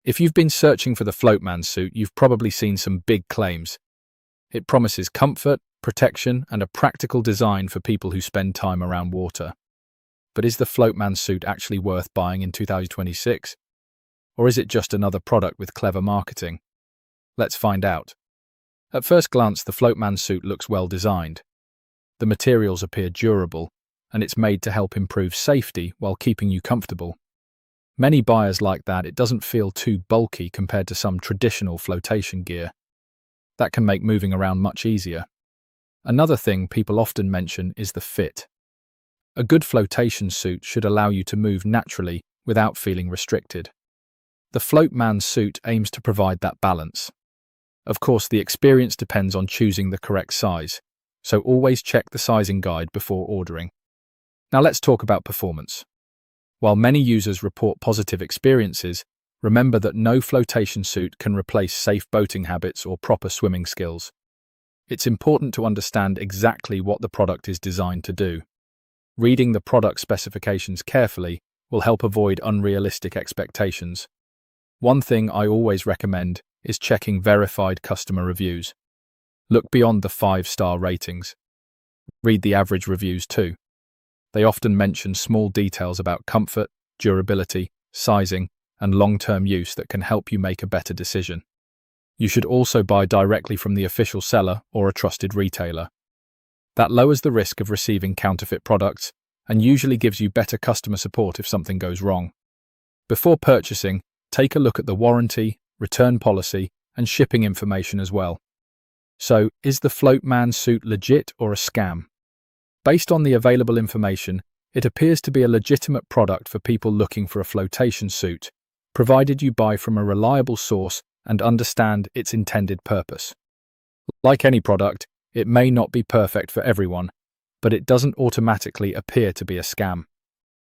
If you've been searching for the Floatman suit, you've probably seen some big claims. It promises comfort, protection, and a practical design for people who spend time around water. But is the Floatman suit actually worth buying in 2026? Or is it just another product with clever marketing? Let's find out. At first glance, the Floatman suit looks well designed. The materials appear durable, and it's made to help improve safety while keeping you comfortable. Many buyers like that. It doesn't feel too bulky compared to some traditional flotation gear. That can make moving around much easier. Another thing people often mention is the fit. A good flotation suit should allow you to move naturally without feeling restricted. The Floatman suit aims to provide that balance. Of course, the experience depends on choosing the correct size, so always check the sizing guide before ordering. Now let's talk about performance. While many users report positive experiences, remember that no flotation suit can replace safe boating habits or proper swimming skills. It's important to understand exactly what the product is designed to do. Reading the product specifications carefully will help avoid unrealistic expectations. One thing I always recommend is checking verified customer reviews. Look beyond the 5-star ratings. Read the average reviews too. They often mention small details about comfort, durability, sizing, and long-term use that can help you make a better decision. You should also buy directly from the official seller or a trusted retailer. That lowers the risk of receiving counterfeit products and usually gives you better customer support if something goes wrong. Before purchasing, take a look at the warranty, return policy, and shipping information as well. So, is the Floatman suit legit or a scam? Based on the available information, it appears to be a legitimate product for people looking for a flotation suit, provided you buy from a reliable source and understand its intended purpose. Like any product, it may not be perfect for everyone, but it doesn't automatically appear to be a scam.